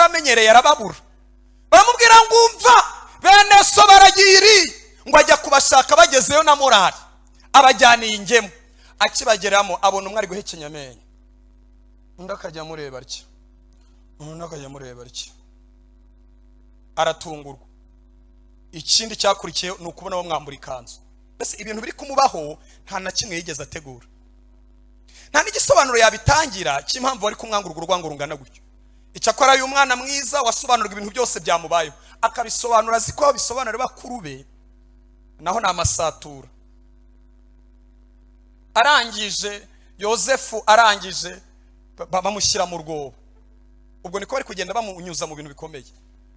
yaramenyereye arababura. Baramubwira ngo umva bene so baragiri ngo ajya kubashaka bagezeyo na morali abajyaniye ingemu. Akibageramo abona umwe ari guhekenya amenyo, undi akajya mureba atya, undi akajya mureba atya, aratungurwa. Ikindi cyakurikiye ni ukubona bamwambura ikanzu. Mbese ibintu biri kumubaho nta na kimwe yigeze ategura, nta n'igisobanuro yabitangira cy'impamvu bari kumwangurwa urwango rungana gutyo. Icyakora uyu mwana mwiza wasobanuraga ibintu byose byamubayeho akabisobanura ziko bisobanura bakuru be, naho ni amasatura. Arangije Yosefu arangije bamushyira mu rwobo. Ubwo niko bari kugenda bamunyuza mu bintu bikomeye,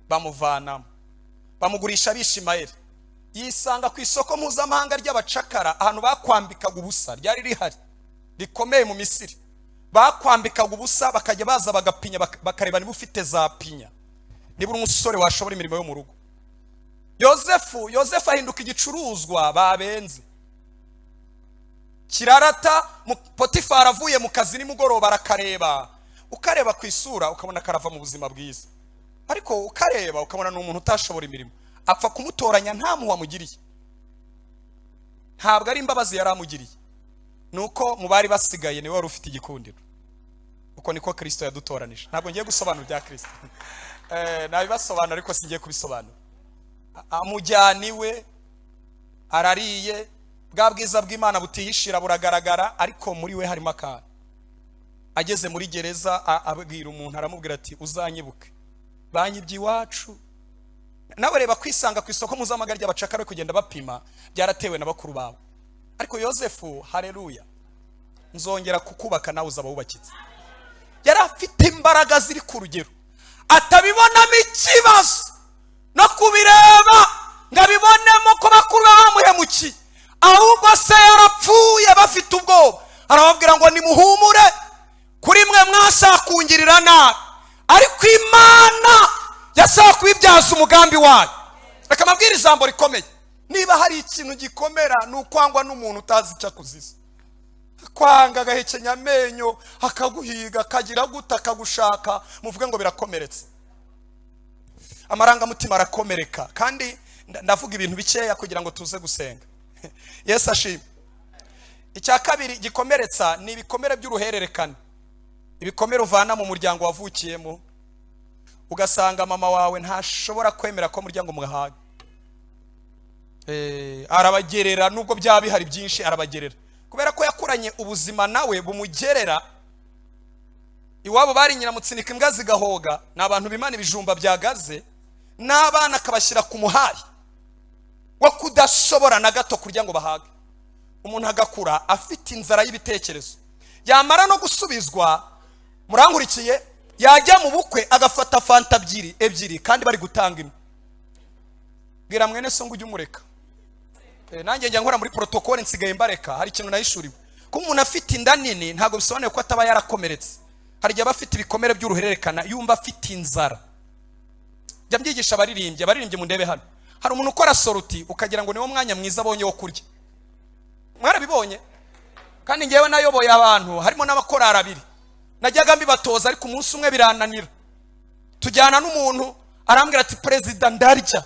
bamuvanamo bamugurisha Abishimayeli. Yisanga ku isoko mpuzamahanga ry'abacakara, ahantu bakwambikaga ubusa ryari rihari rikomeye mu Misiri. Bakwambikaga ubusa bakajya baza bagapinya bakareba niba ufite za pinya, niba uri umusore washobora imirimo yo mu rugo. Yosefu ahinduka igicuruzwa babenze. Kirarata Potifari avuye mu kazi nimugoroba arakareba, ukareba ku isura ukabona karava mu buzima bwiza, ariko ukareba ukabona ni umuntu utashobora imirimo. Apfa kumutoranya nta muwa mugiriye, ntabwo ari imbabazi yaramugiriye, nuko mu bari basigaye niwe wari ufite igikundiro. Uko niko Kristo yadutoranije. Ntabwo ngiye gusobanura bya Kristo, nabibasobanura ariko singiye kubisobanura. Amujyaniwe arariye, bwa bwiza bw'Imana butihishira buragaragara, ariko muri we harimo akana. Ageze muri gereza abwira umuntu, aramubwira ati uzanyibuke banyibye iwacu. Nawe reba kwisanga ku isoko mpuzamahanga ry'abacakara kugenda bapima byaratewe na bakuru bawe. Ariko Yosefu, haleluya, nzongera kukubaka nawe uzaba wubakitse. Yari afite imbaraga ziri ku rugero atabibonamo ikibazo no kubireba ngabibonemo ko bakuru bamuhemukiye, ahubwo se yarapfuye bafite ubwoba. Arababwira ngo nimuhumure, kuri mwe mwasakungirira nabi, ariko Imana yasaba kubibyaza umugambi wayo. Reka mabwire ijambo rikomeye, niba hari ikintu gikomera ni ukwangwa n'umuntu utazi icyo akuziza. Kwanga agahekenya amenyo akaguhiga akagira guta akagushaka, muvuge ngo birakomeretse. Amarangamutima arakomereka, kandi ndavuga ibintu bikeya kugira ngo tuze gusenga. Yesu ashimwe. Icya kabiri gikomeretsa ni ibikomere by'uruhererekane. Ibikomere uvana mu muryango wavukiyemo, ugasanga mama wawe ntashobora kwemera ko muryango mugahaga. Arabagerera, nubwo byaba bihari byinshi arabagerera, kubera ko yakuranye ubuzima nawe bumugerera. Iwabo bari nyiramutsinika imbwa zigahoga, n'abantu bimana ibijumba byagaze, n'abana akabashyira ku muhari wo kudashobora na gato kurya ngo bahage. Umuntu agakura afite inzara y'ibitekerezo, yamara no gusubizwa, murangurikiye, yajya mu bukwe agafata fanta ebyiri kandi bari gutanga imwe. Bwira mwene so ngo ujye umureka. Nanjye njya nkora muri protocole nsigaye mbareka, hari ikintu nayishuriwe. Ko umuntu afite inda nini ntabwo bisobanuye ko ataba yarakomeretse. Hari igihe abafite ibikomere by'uruhererekana yumva afite inzara. Jya mbyigisha abaririmbye mu ndebe hano. Hari umuntu ukora soruti ukagira ngo niwo mwanya mwiza abonye wo kurya. Mwarabibonye? Kandi ngewe nayoboye abantu, harimo n'abakorara abiri. Najyaga mbibatoza ariko umunsi umwe birananira. Tujyana n'umuntu arambwira ati perezida ndarya,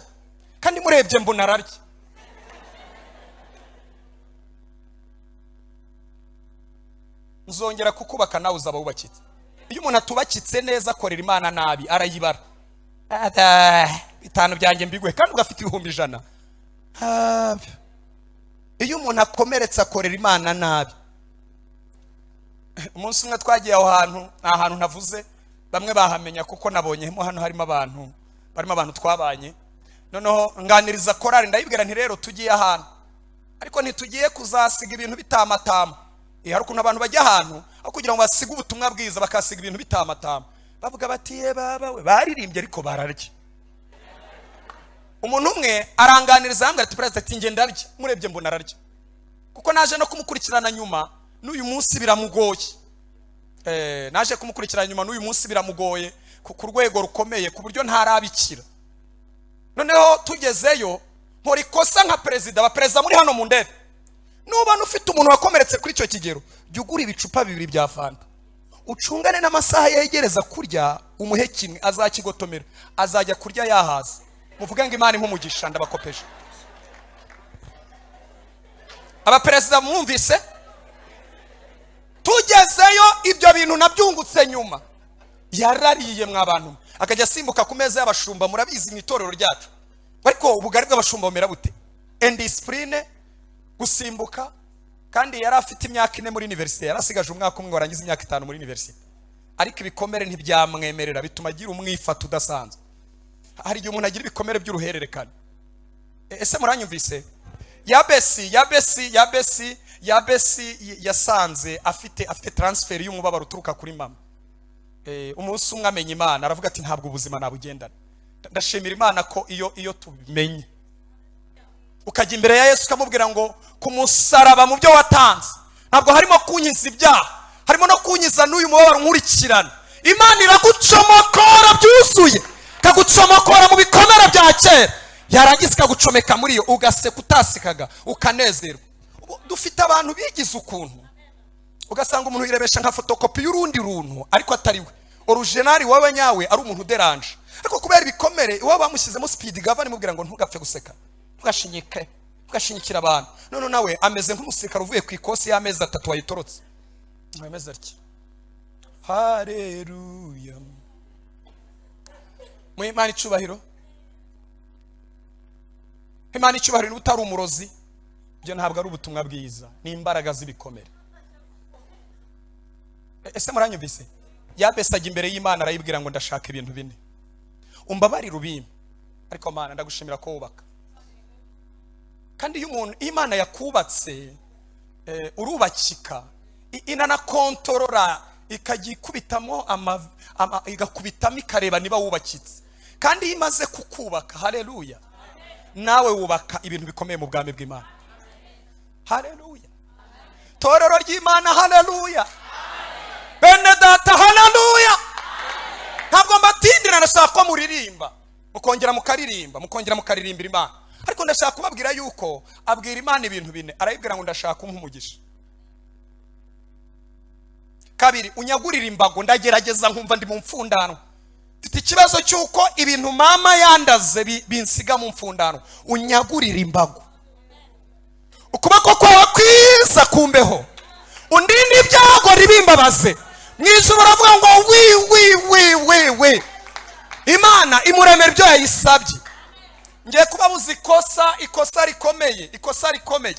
kandi murebye mbona ararya. Nzongera kukubaka nawe uzaba wubakitse. Iyo umuntu atubakitse neza akorera Imana nabi arayibara. Bitanu byanjye mbigwe kandi ugafite 100,000. Iyo umuntu akomeretsa akorera Imana nabi. Umunsi umwe twagiye ahantu navuze, bamwe bahamenya kuko nabonyemo hano harimo abantu twabanye. Noneho nganiriza korari ndayibwira nti rero tugiye ahantu, ariko ntitugiye kuzasiga ibintu bitamatama. Hari ukuntu abantu bajya ahantu aho kugira ngo basige ubutumwa bwiza bakasiga ibintu bitamatama, bavuga bati ye baba we baririmbye ariko bararya. Umuntu umwe aranganiriza hambwa ati perezida ati nge ndarya, murebye mbona ararya, kuko naje no kumukurikirana nyuma n'uyu munsi biramugoye. Naje kumukurikirana nyuma n'uyu munsi biramugoye ku rwego rukomeye ku buryo ntarabikira. Noneho tugezeyo nkora ikosa nka perezida, abaperezida muri hano mu ndebe, nuba nufite umuntu wakomeretse kuri icyo kigero, jya ugura ibicupa 2 bya fanta, ucungane n'amasaha yegereza kurya, umuhe kimwe azakigotomera azajya kurya yahaza. Muvuga ngo Imana impumugisha ndabakopeje. Abaperezida mwumvise tugezeyo ibyo bintu nabyungutse nyuma. Yarariye mwabantu akajya simbuka ku meza y'abashumba, murabizi mu itorero ryacu. Ariko ubugari bw'abashumba bumera bute? Indiscipline, gusimbuka, kandi yari afite imyaka 4 muri university, yarasigaje umwaka umwe warangiza imyaka 5 muri university. Ariko ibikomere ntibyamwemerera, bituma agira umwifata udasanzwe. Hari igihe umuntu agira ibikomere by'uruhererekane. Ese muranyumvise? Yabesi yasanze afite transfer y'umubabaro uturuka kuri mama. Umunsi umwe amenya Imana, aravuga ati ntabwo ubuzima nabugendana. Ndashimira Imana ko iyo tubimenye ukajya imbere ya Yesu ukamubwira ngo ku musaraba mu byo watanze ntabwo harimo kunyiza ibyaha, harimo no kunyiza n'uyu mubabaro nkurikirana. Imana iragucomokora byuzuye, kagucomokora mu bikomere bya kera, yarangiza ikagucomeka muri yo, ugaseka utasikaga, ukanezerwa. Dufite abantu bigize ukuntu ugasanga umuntu yirebesha nka fotokopi y'urundi runtu ariko atari we. Original wawe nyawe ari umuntu deranje, ariko kubera ibikomere iwabo bamushyizemo speed governor imubwira ngo ntugapfe guseka, tugashinyike, tugashinyikira abantu. None nawe ameze nk'umusirikare uvuye ku ikosi y'amezi 3 wayitorotse. Ameze atya. Haleluya. Mu Imana icubahiro. Imana icubahiro utari umurozi. Byo ntabwo ari ubutumwa bwiza, ni imbaraga z'ibikomere. Ese muranyumvise? Yabesaga imbere y'Imana arayibwira ngo ndashaka ibintu bine. Umbabarira ubime. Ariko Mana ndagushimira ko wubaka. Kandi iyo umuntu Imana yakubatse urubakika, inana kontorora ikagikubitamo igakubitamo ikareba niba wubakitse. Kandi imaze kukubaka, haleluya, nawe wubaka ibintu bikomeye mu bwami bw'Imana. Haleluya. Torero ry'Imana, haleluya. Bene data, haleluya. Ntabwo mbatindira, ndashaka ko muririmba, mukongera mukaririmbira Imana. Ariko ndashaka kubabwira yuko abwira Imana ibintu bine, arayibwira ngo ndashaka umugisha. Kabiri, unyagurira imbago, ndagerageza nkumva ndi mu mfundano. Mfite ikibazo cyuko ibintu mama yandaze binsiga mu mfundano, unyagurira imbago. Ukuboko kwawe kwiza kumbeho, undinde ibyago ribimbabaze. Mwijuru baravuga ngo wi Imana imuremera ibyo yayisabye. Ngiye kubabuza ikosa rikomeye.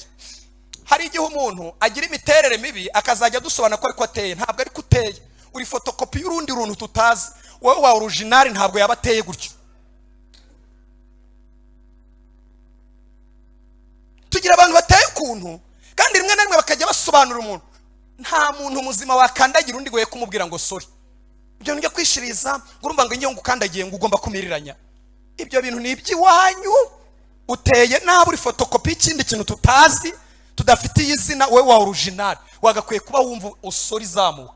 Hari igihe umuntu agira imiterere mibi akazajya dusobanura ko ariko ateye, ntabwo ari kuteye. Uri fotokopi y'urundi runtu tutazi. Wowe wa original ntabwo yabateye gutyo. Tugira abantu bateye ukuntu kandi rimwe na rimwe bakajya basobanura umuntu. Nta muntu muzima wakandagira undi goye kumubwira ngo sorry. Ibyo njye kwishiriza ngurumva ngo ngiye ngukandagiye ngo ugomba kumiriranya. Ibyo bintu ni iby'iwanyu, uteye nabi, uri fotokopi ikindi kintu tutazi, tudafite izina. Wowe wa original wagakwiye kuba wumva usori zamuka,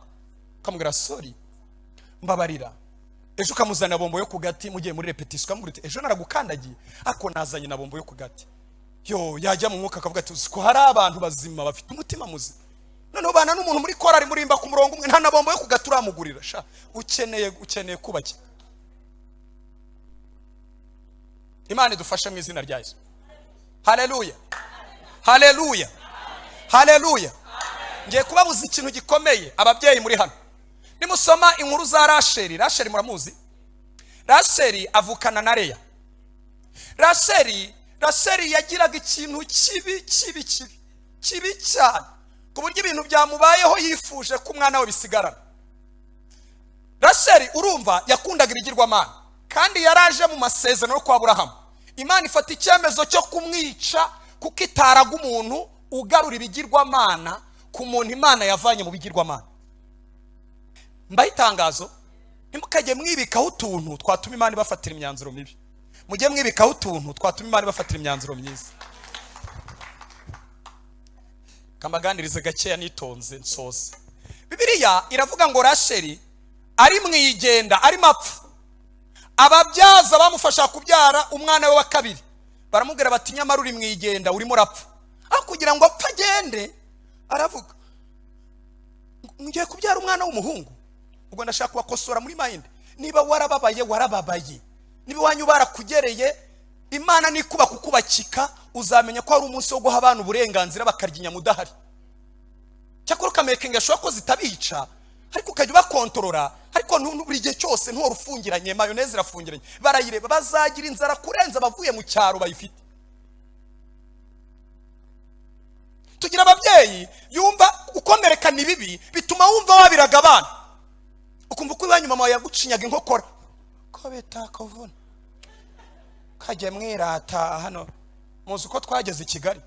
ukamubwira sorry, mbabarira. Ejo ukamuzana bombo yo kugati, mugiye muri repetition ukamubwira ejo naragukandagiye ako nazanye na bombo yo kugati. Yo yajya mu mwuka akavuga ati ko hari abantu bazima bafite umutima muzima. None ubana n'umuntu muri korari murimba ku murongo umwe, nta na bombo yo kugatura amugurira. Sha ukeneye kubaki. Imana idufashe mu izina rya Yesu. Haleluya. Haleluya. Haleluya. Ngiye kubabuza ikintu gikomeye ababyeyi muri hano. Nimusoma inkuru za Rasheli muramuzi? Rasheli avukana na Leya. Rasheli yagiraga ikintu kibi cyane, ku buryo ibintu byamubayeho yifuje ko umwana we bisigarana. Rasheli urumva yakundaga ibigirwamana, kandi yaraje mu masezerano yo kwa Aburahamu. Imana ifata icyemezo cyo kumwica kuko itaraga umuntu ugarura ibigirwamana ku muntu Imana yavanye mu bigirwamana. Mbaye itangazo, ntimukajye mwibikaho utuntu twatuma Imana ibafatira imyanzuro mibi. Mujye mwibikaho utuntu twatuma Imana ibafatira imyanzuro myiza. Kamaganirize gakeya nitonze nsoze. Bibiliya iravuga ngo Rasheli ari mwigenda, ari mapfu. Ababyaza bamufasha kubyara umwana we wa kabiri baramubwira bati nyamara uri mwigenda, urimo rapfu. Aho kugira ngo apfa agende, aravuga ngiye kubyara umwana w'umuhungu. Ubwo ndashaka kubakosora muri mind. niba warababaye niba wanyu barakugereye Imana nikuba kukubakika uzamenya ko ari umunsi wo guha abantu uburenganzira bakarya inyama udahari. Cyakora ukamakinga ashobora ko zitabica ariko ukajya ubakontorora, ariko buri gihe cyose ntuhora ufungiranye, mayoneze irafungiranye, barayireba bazagira inzara kurenza bavuye mu cyaro bayifite. Tugira ababyeyi yumva ukomereka ni bibi bituma wumva wabiraga abana, ukumva ko iwanyu mama yagucinyaga inkokora ko betakavuna kajye mwirata hano. Muzi uko twageze i Kigali,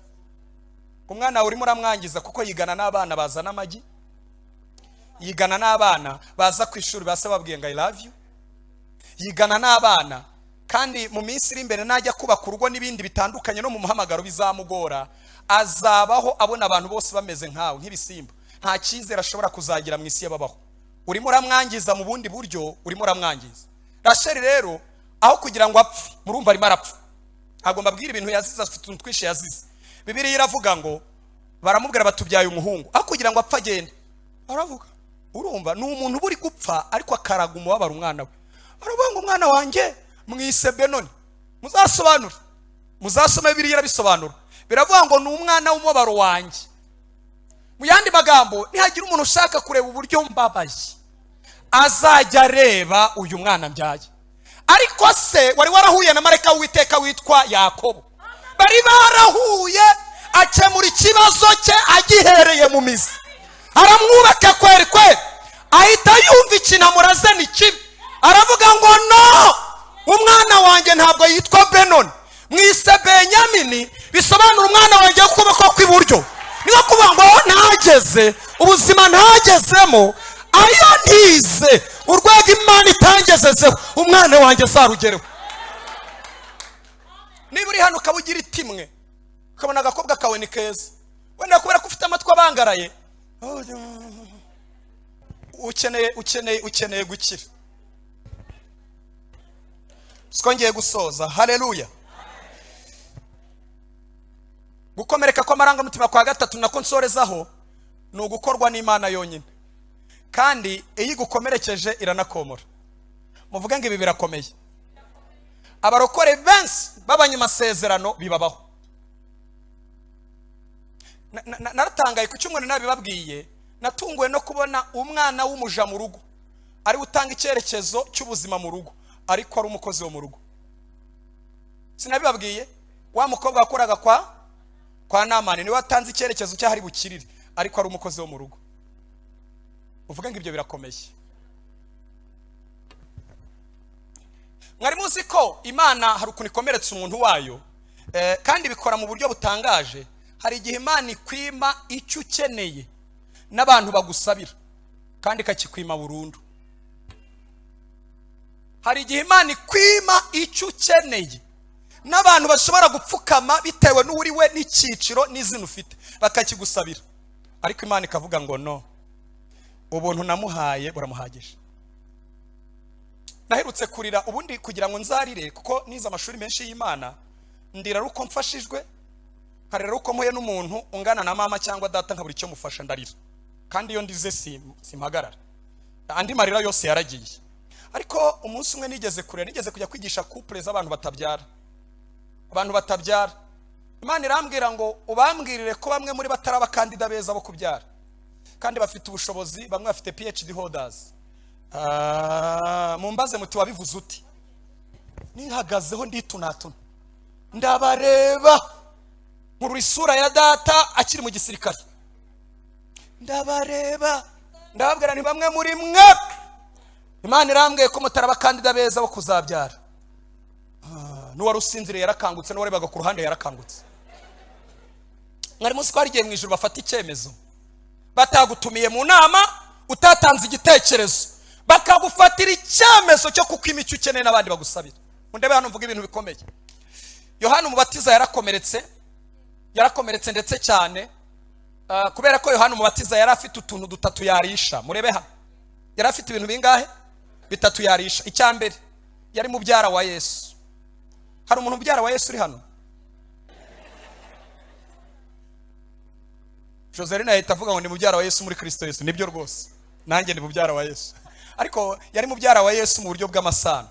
umwana urimo uramwangiza kuko yigana n'abana bazana amagi, yigana n'abana baza ku ishuri base babwiye ngo I love you, yigana n'abana kandi mu minsi iri imbere najya kubaka urugo n'ibindi bitandukanye no mu muhamagaro bizamugora, azabaho abona abantu bose bameze nkawe nk'ibisimba, nta cyizere ashobora kuzagira mu isi y'ababaho. Urimo uramwangiza mu bundi buryo, urimo uramwangiza. Rasheli rero aho kugira ngo apfe, murumva arimo arapfa, agomba abwira ibintu yazize, afite utuntu twinshi yazize. Bibiliya iravuga ngo baramubwira batubyaye umuhungu, aho kugira ngo apfa agende aravuga, urumva ni umuntu buri gupfa ariko akaraga umubabaro umwana we. Aravuga ngo umwana wanjye mwise Benoni, muzasobanura, muzasoma Bibiliya irabisobanura, biravuga ngo ni umwana w'umubabaro wanjye. Mu yandi magambo, nihagira umuntu ushaka kureba uburyo mbabaye azajya areba uyu mwana mbyaye. Ariko se wari warahuye na marayika w'uwiteka witwa Yakobo, bari barahuye, akemura ikibazo cye agihereye mu mizi, aramwubaka kweri ahita yumva ikintu amuraze ni kibi, aravuga ngo no, umwana wanjye ntabwo yitwa Benoni, mwise Benyamini, bisobanura umwana wanjye ukuboko kw'iburyo. Niyo kuvuga ngo ntageze ubuzima ntagezemo, ayo ntize urwego Imana itangezezeho, umwana wanjye zarugereho. Niba uri hano ukabugira itimwe, ukabona agakobwa kawe ni keza, wenda kubera ko ufite amatwi abangaraye, ukeneye gukira. Twongeye gusoza, haleluya. Gukomereka kw'amarangamutima kwa gatatu nako nsorezaho ni ugukorwa n'Imana yonyine, kandi iyo igukomerekeje iranakomora. Muvuge ngo ibi birakomeye. Abarokore benshi b'abanyamasezerano bibabaho. Naratangaye ku cyumweru nabibabwiye, natunguwe no kubona umwana w'umuja mu rugo ari utanga icyerekezo cy'ubuzima mu rugo, ariko ari umukozi wo mu rugo. Sinabibabwiye, wa mukobwa wakoraga kwa Namani niwe watanze icyerekezo cy'ahari bukirire, ariko ari umukozi wo mu rugo. Uvuga ngo ibyo birakomeye. Mwari muzi ko Imana hari ukuntu ikomeretsa umuntu wayo, kandi bikora mu buryo butangaje. Hari igihe Imana ikwima icyo ukeneye n'abantu bagusabira, kandi ikakikwima burundu. Hari igihe Imana ikwima icyo ukeneye n'abantu bashobora gupfukama bitewe n'uri we n'icyiciro n'izina ufite, bakakigusabira, ariko Imana ikavuga ngo no, ubuntu namuhaye buramuhagije. Naherutse kurira ubundi kugira ngo nzarire, kuko nize amashuri menshi y'Imana, ndira ruko mfashijwe, nkarira ruko mpuye n'umuntu ungana na mama cyangwa data nkabura icyo mufasha, ndarira. Kandi iyo ndize simpagarara, andi marira yose yaragiye. Ariko umunsi umwe nigeze kujya kwigisha couple z'abantu batabyara, abantu batabyara. Imana irambwira ngo ubambwirire ko bamwe muri batari abakandida beza bo kubyara, kandi bafite ubushobozi, bamwe bafite PhD holders. Mumbaze muti wabivuze uti? Nihagazeho nditunatuna, ndabareba nkuru isura ya data akiri mu gisirikare, ndabareba ndababwira ni bamwe muri mwe Imana irambwiye ko mutari abakandida beza bo kuzabyara. N'uwari usinziriye yarakangutse, n'uwarebaga ku ruhande yarakangutse. Mwari muzi ko hari igihe mu ijuru bafata icyemezo, batagutumiye mu nama, utatanze igitekerezo, bakagufatira icyemezo cyo kukwima icyo ukeneye n'abandi bagusabira. Mundebe hano mvuga ibintu bikomeye. Yohana umubatiza yarakomeretse ndetse cyane, kubera ko Yohana umubatiza yari afite utuntu dutatu yarisha. Murebe hano, yari afite ibintu bingahe? Bitatu yarisha. Icyambere, yari mubyara wa Yesu. Hari umuntu mubyara wa Yesu uri hano? Joselina yahita avuga ngo ni mubyara wa Yesu muri Kristo Yesu. Nibyo rwose, nanjye ni mubyara wa Yesu. ariko yari mubyara wa Yesu mu buryo bw'amasano.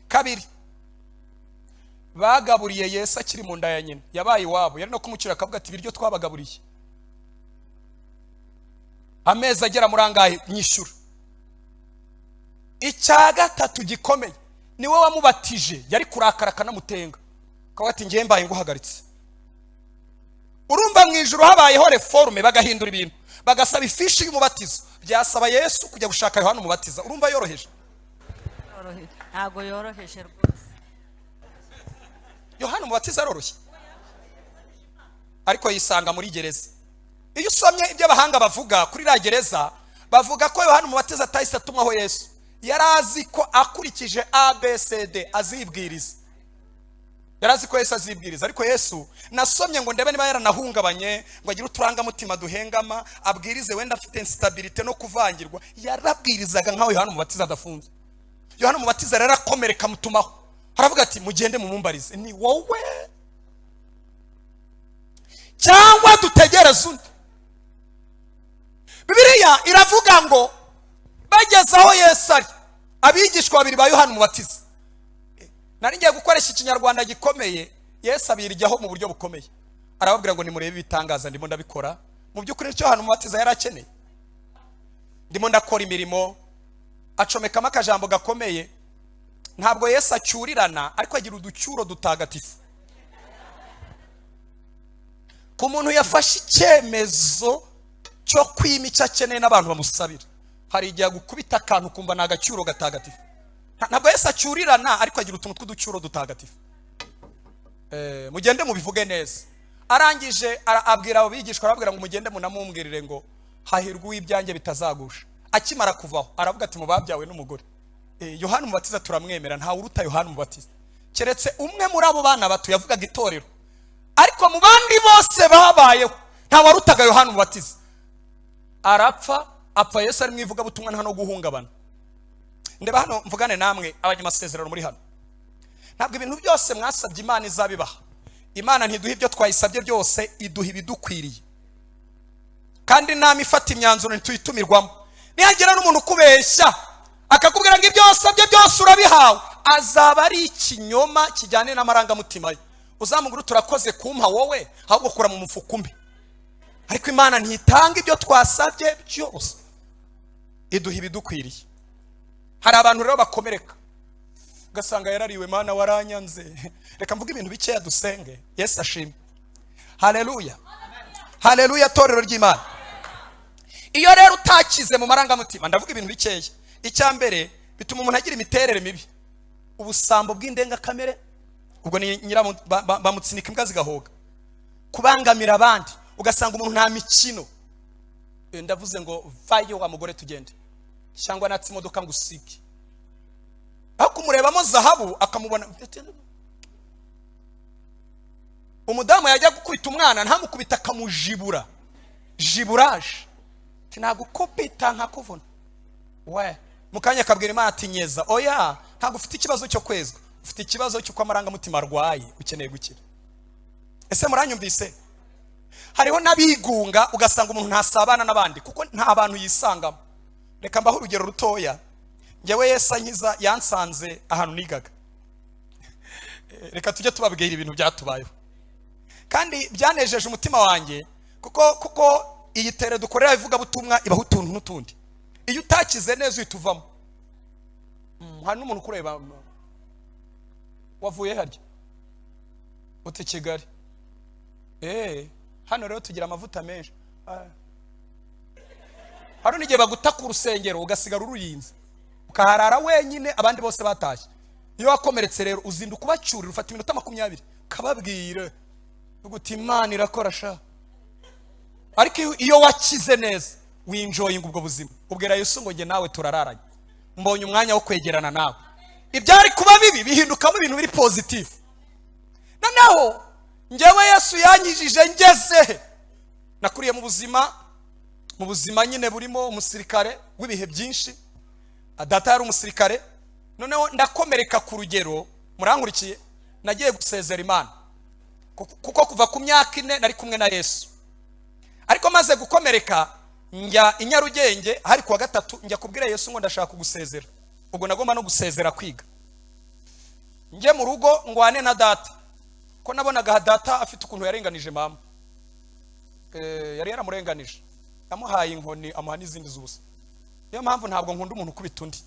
Kabiri, bagaburiye Yesu akiri mu nda ya nyina, yabaye iwabo, yari no kumucyura akavuga ati ibiryo twabagaburiye amezi agera muri angahe nyishyura. Icya gatatu gikomeye, niwe wamubatije, yari kurakara akanamutenga akavuga ati ngiye mbaye nguhagaritse. Urumva mu ijuru habayeho reforme, bagahindura ibintu, bagasaba ifishi y'umubatizo, byasaba Yesu kujya gushaka Yohana umubatiza. Urumva yoroheje? Ntago yoroheje rwose. Yohana umubatiza aroroshye, ariko yisanga muri gereza. Iyo usomye ibyo abahanga bavuga kuri la gereza, bavuga ko Yohana umubatiza atahise atumwaho Yesu, yari azi ko akurikije ABCD azibwiriza, yari azi ko Yesu azibwiriza. Ariko Yesu nasomye ngo ndebe niba yaranahungabanye ngo agire uturangamutima duhengama, abwirize wenda afite instability no kuvangirwa, yarabwirizaga nkaho Yohana umubatiza adafunze. Yohana umubatiza rero akomereka mutumaho, haravuga ati mugende mumumbarize ni wowe cyangwa dutegereze undi. Bibiliya iravuga ngo bageze aho Yesu ari, abigishwa babiri ba Yohana umubatiza. Nari ngiye gukoresha ikinyarwanda gikomeye, Yesu abiryaho mu buryo bukomeye, arababwira ngo nimurebe ibitangaza ndimo ndabikora. Mu by'ukuri icyo Yohana umubatiza yari akeneye, ndimo ndakora imirimo. Acomekamo akajambo gakomeye, ntabwo Yesu acyurirana, ariko agira uducyuro dutagatifu. Ku muntu yafashe icyemezo cyo kwima icyo akeneye n'abantu bamusabira, hari igihe gukubita akantu kumva ni agacyuro gatagatifu. Ntabwo Yesu acyurirana, ariko agira utuntu tw'uducyuro dutagatifu. Mugende mubivuge neza. Arangije abwira abo bigishwa, arababwira ngo mugende munamumbwirire ngo hahirwa uw'ibyanjye bitazagusha. Akimara kuvaho aravuga ati mubabyawe n'umugore. Yohana umubatiza turamwemera, nta uruta Yohana umubatiza keretse umwe muri abo bana bato yavugaga itorero, ariko mu bandi bose babayeho nta warutaga Yohana umubatiza. Arapfa, apfa Yesu ari mwivuga butumwa nta no guhungabana. Ndeba hano mvugane namwe abanyamasezerano muri hano, ntabwo ibintu byose mwasabye Imana izabibaha. Imana ntiduha ibyo twayisabye byose, iduha ibidukwiriye, kandi nami ifata imyanzuro ntituyitumirwamo. Nihagira n'umuntu kubeshya akakubwira ngo ibyo wasabye byose urabihawe, azaba ari ikinyoma kijyane n'amarangamutima ye. Uzamugura turakoze kumpa wowe, ahubwo kura mu mufuka umbe. Ariko Imana ntitanga ibyo twasabye byose, iduha ibidukwiriye. Hari abantu rero bakomereka, ugasanga yarariwe, Mana waranyanze. Reka mvuge ibintu bikeya dusenge. Yesu ashimwe. Haleluya, haleluya torero ry'Imana. Iyo rero utakize mu marangamutima, ndavuga ibintu bikeya. Icya mbere, bituma umuntu agira imiterere mibi, ubusambo bw'indengakamere, ubwo ni nyira bamutsinika imbwa zigahoga, kubangamira abandi, ugasanga umuntu nta mikino. Ndavuze ngo vayo wa mugore tugende, cyangwa natse imodoka ngo usige, aho kumurebamo zahabu akamubona. Umudamu yajya gukubita umwana, ntamukubita akamujibura, jiburaje, tinagukubita nkakuvuna we. Mukanya akabwira Imana ati nyeza. Oya, ntabwo ufite ikibazo cyo kwezwa, ufite ikibazo cy'uko amarangamutima arwaye, ukeneye gukira. Ese muranyumvise? Hariho nabigunga, ugasanga umuntu ntasabana n'abandi kuko nta bantu yisangamo. Reka mbaho urugero rutoya. Ngewe Yesu ankiza yansanze ahantu nigaga. Reka tujye tubabwira ibintu byatubayeho, kandi byanejeje umutima wanjye, kuko iyi tere dukorera ivuga butumwa ibaho utuntu n'utundi. Iyo utakize neza uhituvamo. Hari n'umuntu kureba, wavuye harya uti Kigali. Hano rero tugira amavuta menshi. Hari n'igihe baguta ku rusengero ugasigara uruyinze, ukaharara wenyine, abandi bose batashye. Iyo wakomeretse rero uzinduka ubacyurira, ufata iminota 20 kababwira uguti Imana irakora sha. Ariko iyo wakize neza, winjoying ubwo buzima, ubwira Yesu ngo nge nawe turararanye, mbonye umwanya wo kwegerana nawe. Ibyari kuba bibi bihindukamo ibintu biri positive. Noneho ngewe Yesu yanyijije ngeze, nakuriye mu buzima nyine burimo umusirikare w'ibihe byinshi. Data yari umusirikare, noneho ndakomereka ku rugero, murankurikiye, nagiye gusezera Imana kuko kuva ku myaka 4 nari kumwe na Yesu. Ariko maze gukomereka njya i Nyarugenge hari kuwa gatatu, njya kubwira Yesu ngo ndashaka kugusezera. Ubwo nagomba no gusezera kwiga. Njye mu rugo ngwane na data, ko nabonaga data afite ukuntu yarenganije mama. Yari yaramurenganije, yamuhaye inkoni amuha n'izindi zose. Niyo mpamvu ntabwo nkunda umuntu ukubita undi.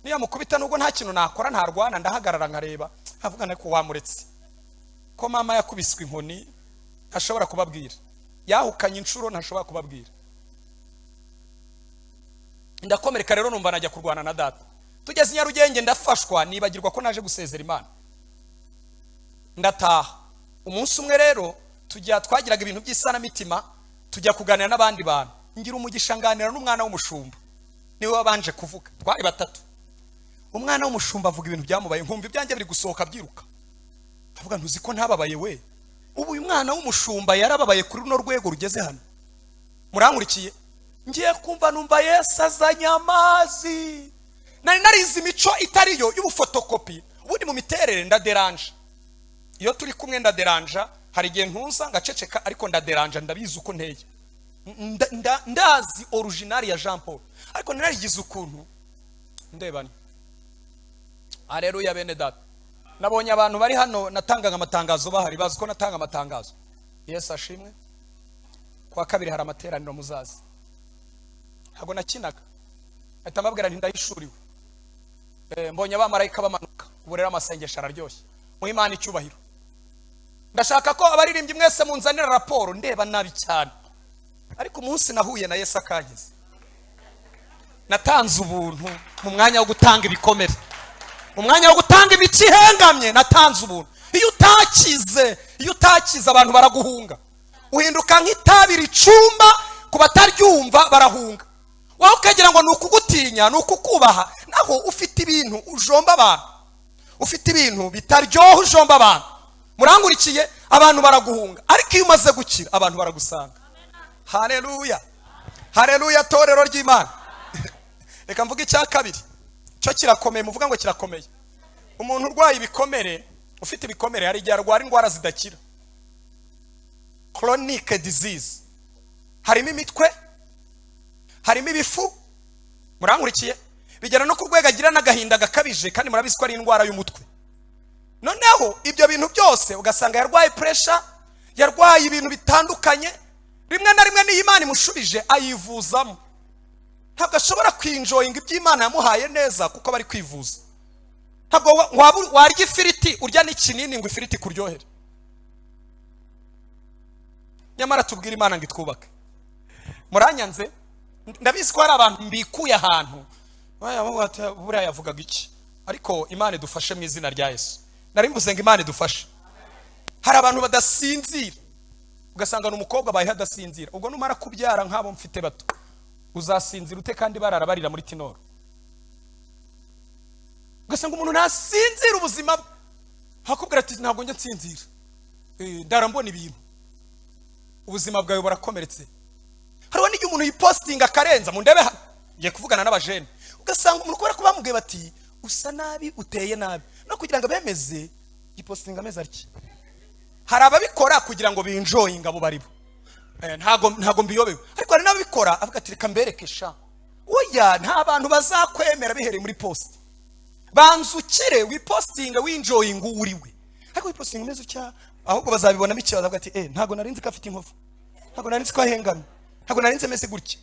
Niyo mukubita nubwo nta kintu nakora, ntarwana, ndahagarara nkareba, nkavuga nako wamuretse. Ko mama yakubiswe inkoni ntashobora kubabwira, yahukanye inshuro ntashobora kubabwira. Ndakomereka rero numva najya kurwana na data. Tugeze i Nyarugenge ndafashwa, nibagirwa ko naje gusezera Imana. Ndataha. Umunsi umwe rero twagiraga ibintu by'isanamitima, tujya kuganira n'abandi bantu. Ngira umugisha nganira n'umwana w'umushumba, niwe wabanje kuvuga. Twari batatu. Umwana w'umushumba avuga ibintu byamubaye, nkumva ibyanjye biri gusohoka byiruka. Avuga ntuzi ko ntababaye we? Ubu uyu mwana w'umushumba yarababaye kuri runo rwego rugeze hano. Murankurikiye? Ngiye kumva numva Yesu azanye amazi. Nari narizi imico itariyo y'ubufotokopi. Ubundi mu miterere ndaderanje. Iyo turi kumwe ndaderanja, hari igihe ntuza ngaceceka, ariko ndaderanja, ndabizi uko nteye. Ndazi original ya Jean Paul, ariko narigize ukuntu ndebana. Haleluya bene data. Nabonye abantu bari hano natangaga amatangazo bahari, bazi ko natanga amatangazo. Yesu ashimwe. Kwa kabiri hari amateraniro muzazi. Ntabwo nakinaga. Ahita mbabwira nti ndahishuriwe. Mbonye abamarayika bamanuka, ubu rero amasengesho araryoshye. Mu Imana icyubahiro. Ndashaka ko abaririmbyi mwese munzanira raporo, ndeba nabi cyane. Ariko umunsi nahuye na Yesu akangize, natanze ubuntu mu mwanya wo gutanga ibikomere, mu mwanya wo gutanga imico ihengamye, natanze ubuntu. Iyo utakize abantu baraguhunga, uhinduka nk'itabira icumba, ku bataryumva barahunga. Wowe ukagira ngo nukugutinya, nukukubaha, naho ufite ibintu ujomba abantu, ufite ibintu bitaryoha ujomba abantu. Murangurikiye, abantu baraguhunga, ariko iyo umaze gukira abantu baragusanga. Haleluya, haleluya torero ry'Imana. Reka mvuga icya kabiri, cyo kirakomeye, muvuga ngo kirakomeye. Umuntu urwaye ibikomere, ufite ibikomere, hari igihe arwara indwara zidakira, chronic disease. Harimo imitwe, harimo ibifu. Murankurikiye, bigera no kurwega agira n'agahinda gakabije, kandi murabizi ko ari indwara y'umutwe. Noneho ibyo bintu byose ugasanga yarwaye pressure, yarwaye ibintu bitandukanye. Rimwe na rimwe ni Imana imushubije ayivuzamo. Ntabwo ashobora kwinjoyinga iby'Imana yamuhaye neza kuko bari kwivuza. Ntabwo warya ifiriti urya n'ikinini ngo ifiriti kuryohere. Nyamara tubwira Imana ngo itwubake. Muranyanze, ndabizi ko hari abantu mbikuye ahantu, buriya yavugaga iki, ariko Imana idufashe mu izina rya Yesu. Nari mvuze ngo Imana idufashe. Hari abantu badasinzira, ugasanga n'umukobwa baye hadasinzira. Ubwo numara kubyara nk'abo mfite bato, uzasinzira ute kandi barara barira muri tinoro? Ugasanga umuntu ntasinzira ubuzima, hakubwira ati ntabwo njya nsinzira, ndarambona ibintu, ubuzima bwawe burakomeretse. Hariho n'igihe umuntu yipostinga akarenza, mu ndebe ngiye kuvugana n'abajene, ugasanga umuntu kubera ko bamubwiye bati usa nabi, uteye nabi, no kugira ngo bemeze yipostinga ameze ariki. Hari ababikora kugira ngo binjoyinga abo baribo, ntago mbiyobewe, ariko hari n'ababikora avuga ati reka mbereke sha. Oya, nta bantu bazakwemera bihereye muri post. Banzukire wipostinga winjoyinga uriwe, ariko wipostinga umeze utya, ahubwo bazabibona bikibaza bavuga ati ntago narinzi ko afite inkovu, ntago narinzi ko ahengamye, ntago narinzi mese gutya.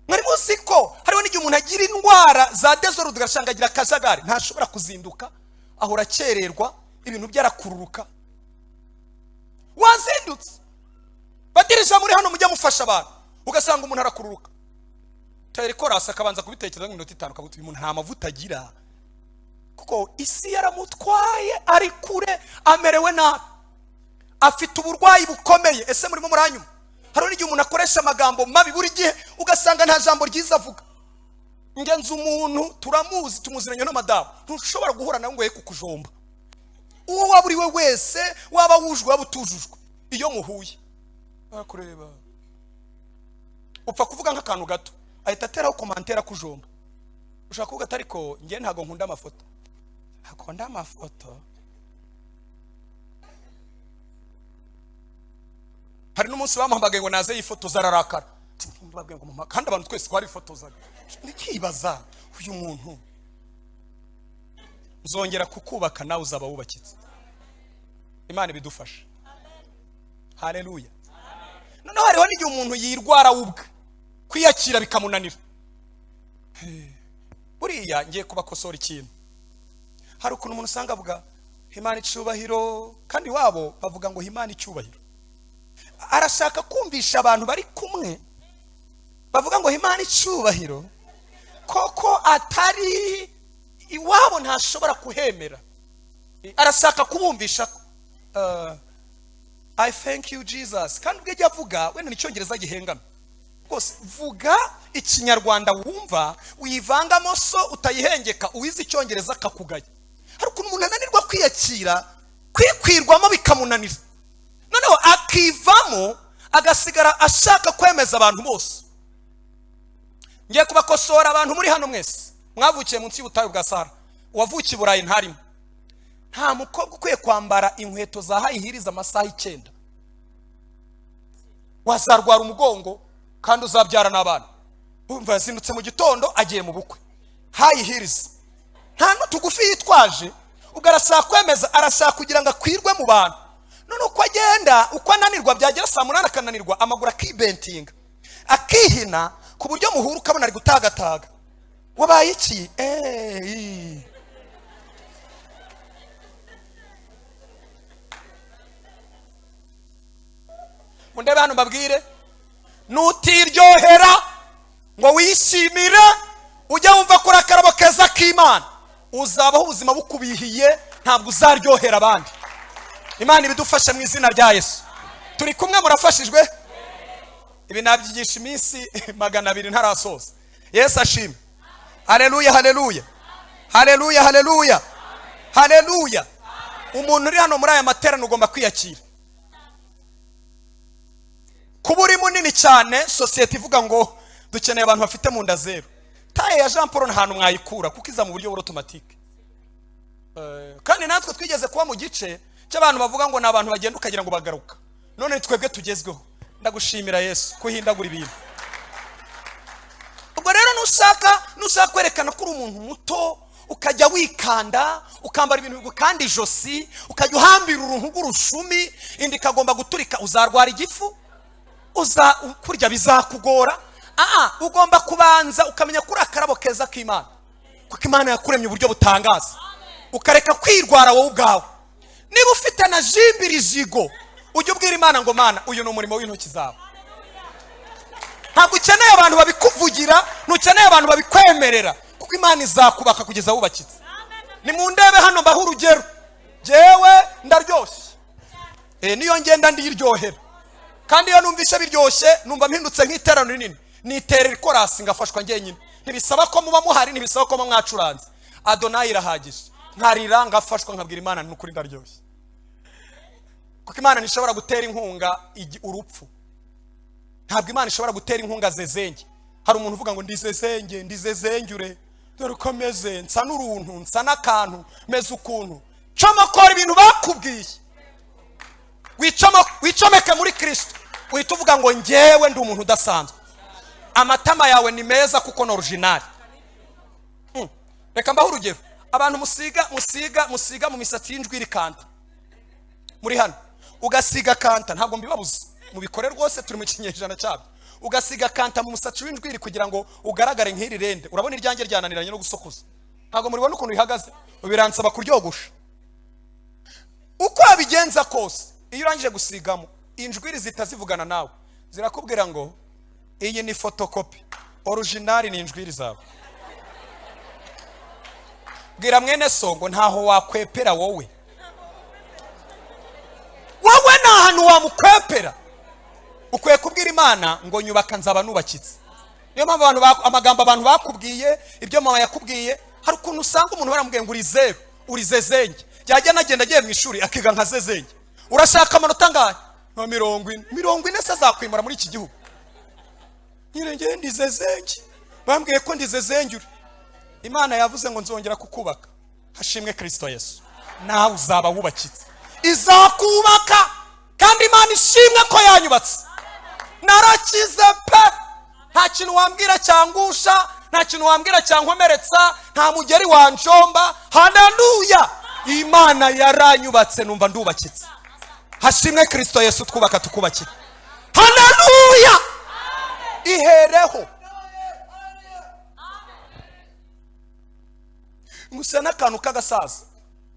Mwari muzi ko hariho n'igihe umuntu agira indwara za desordre, ugasanga agira akajagari, ntashobora kuzinduka, ahora akererwa, ibintu byarakururuka. Wazindutse badirije muri hano mujya mufasha abantu, ugasanga umuntu arakururuka, tayari korasa akabanza kubitekereza nk'iminota 5, kabuti umuntu nta mavuta agira, kuko isi yaramutwaye, ari kure, amerewe nabi, afite uburwayi bukomeye. Ese murimo muranyuma? Hariho n'igihe umuntu akoresha amagambo mabi buri gihe, ugasanga nta jambo ryiza avuga. Ngenzi umuntu turamuzi, tumuziranye no madamu, ntushobora guhura nawe ngo ye kukujomba. Uwo waba uri we wese, waba wujwe waba utujujwe, iyo muhuye barakureba, upfa kuvuga nk'akantu gato ahita ateraho komantera kujomba. Ushaka kuvuga ati ariko ngiye ntago nkunda amafoto. Akunda amafoto. Hari n'umunsi bamuhamagaye ngo naze yifotoza, ararakara. babwiye ngo mama, kandi abantu twese twari fotozaga. Nikibaza uyu muntu uzongera kukubaka nawe uzaba wubakitse. Imana ibidufasha. Haleluya. Noneho hariho n'igihe umuntu yirwara ubwe kwiyakira bikamunanira. Buriya ngiye kubakosora ikintu. Hari ukuntu umuntu usanga avuga Imana icyubahiro, kandi wabo bavuga ngo Imana icyubahiro. Arashaka kumvisha abantu bari kumwe bavuga ngo Imana icyubahiro, koko atari iwabo ntashobora kuhemera. Arashaka kubumvisha I thank you Jesus. Kandi ubwo ajya avuga wenda n'icyongereza gihengana. Rwose vuga ikinyarwanda wumva, uyivangamo so utayihengeka, uwize icyongereza kakugaya. Hari ukuntu umuntu ananirwa kwiyakira, kwikwirwamo bikamunanira. Noneho akivamo agasigara ashaka kwemeza abantu bose. Ngiye kubakosora abantu muri hano mwese. Mwavukiye munsi y'ubutayu bwa Sahara. Uwavukiye Burayi ntarimo. Nta mukobwa ukwiye kwambara inkweto za hayihiriza amasaha 9. Wazarwara umugongo kandi uzabyara n'abana. Umva yazindutse mu gitondo agiye mu bukwe. Hayihiriza. Nta n'utugufi yitwaje, ugarashaka kwemeza, arashaka kugira ngo akwirwe mu bantu. None uko agenda, uko ananirwa byagera saa 8 akananirwa, amaguru akibentinga, akihina ku buryo muhura ukabona ari gutagataga. Wabaye iki? Mundebe hano mbabwire, nutiryohera ngo wishimire ujye wumva kuri akarabo keza k'Imana, uzabaho ubuzima bukubihiye, ntabwo uzaryohera abandi. Imana ibidufasha mu izina rya Yesu. Turi kumwe, murafashijwe? Ibi nabyigisha iminsi 200 ntarasoza. Yesu ashimwe. Haleluya, haleluya. Haleluya, haleluya. Haleluya. Umuntu uri hano muri aya materaniro ugomba kwiyakira. Kuba uri munini cyane, society ivuga ngo dukeneye abantu bafite mu nda zero. Taye ya Jean Paul ntahantu mwayikura kuko iza mu buryo automatique. Kandi natwe twigeze kuba mu gice cy'abantu bavuga ngo n'abantu bagenda ukagira ngo bagaruka. None twebwe tugezweho. Ndagushimira Yesu kuhindagura ibintu. Ubwo rero nushaka kwerekana ko uri umuntu muto, ukajya wikanda, ukambara ibintu kandi josi, ukajya uhambira uruntu rw'urushumi, indi kagomba guturika, uzarwara igifu, kurya bizakugora. Ugomba kubanza ukamenya kuri akarabo keza k'Imana, kuko Imana yakuremye uburyo butangaza. Ukareka kwirwara wowe ubwawe. Niba ufite na jimbiri jigo, ujye ubwira Imana ngo Mana, uyu ni umurimo w'intoki zawe. Ntabwo ukeneye abantu babikuvugira, ntukeneye abantu babikwemerera, kuko Imana izakubaka kugeza wubakitse. Ni mu ndebe hano mbaho urugero. Jewe ndaryoshye. Niyo ngenda ndiryohera. Kandi iyo numvishe biryoshye, numva mpindutse nk'iterano rinini. Niterera ikorasi ngafashwa ngenyine. Ntibisaba ko muba muhari, ntibisaba ko mwacuranze. Adonai irahagije. Nkarira ngafashwa nkabwira Imana n'ukuri ndaryoshye. Kuko Imana nishobora gutera inkunga urupfu. Ntabwo Imana ishobora gutera inkunga zezenge. Hari umuntu uvuga ngo ndizezengure, dore uko meze, nsa n'uruntu, nsa n'akantu, meze ukuntu. Comokora ibintu bakubwiye. Wicomeke muri Kristo. Uhita uvuga ngo njyewe ndi umuntu udasanzwe. Amatama yawe ni meza kuko no original. Reka mbaho urugero. Abantu musiga mu misatsi y'injwi rikanta. Muri hano ugasiga kanta, ntabwo mbibabuza, mubikore rwose, turi mu kinyejana cyabo. Ugasiga kanta mu musatsi w'injwiri kugira ngo ugaragare nk'iri rende. Urabona iryange ryananiranye no gusokoza. Ntabwo muribona ukuntu rihagaze. Ubiransaba kuryogosha. Uko abigenza kose, iyo urangije gusigamo, injwiri zitazivugana nawe, zirakubwira ngo iyi ni photocopy, original ni injwiri zawe. Bwira mwene songo ntaho wakwepera wowe. Wowe nta hantu wamukwepera. Ukwiye kubwira Imana ngo nyubaka nzaba nubakitse. Niyo mpamvu amagambo abantu bakubwiye, ibyo mama yakubwiye, hari ukuntu usanga umuntu baramubwiye ngo uri zero, uri zezenge. Yajya nagenda agiye mu ishuri akiga nka zezenge. Urashaka amanota ngahe? 40 se azakwimura muri iki gihugu. Nyirenge ndi zezenge. Bambwiye ko ndi zezengure. Imana yavuze ngo nzongera kukubaka. Hashimwe Kristo Yesu. Nawe uzaba wubakitse. Izakubaka kandi Imana ishimwe ko yanyubatse. Narakize pe. nta kintu wambwira cyangusha, nta kintu wambwira cyankomeretsa, nta mugeri wanjomba. Haleluya! Imana yaranyubatse numva ndubakitse. Hashimwe Kristo Yesu twubaka tukubakira. Haleluya! Ihereho. Ngusa n'akantu k'agasaza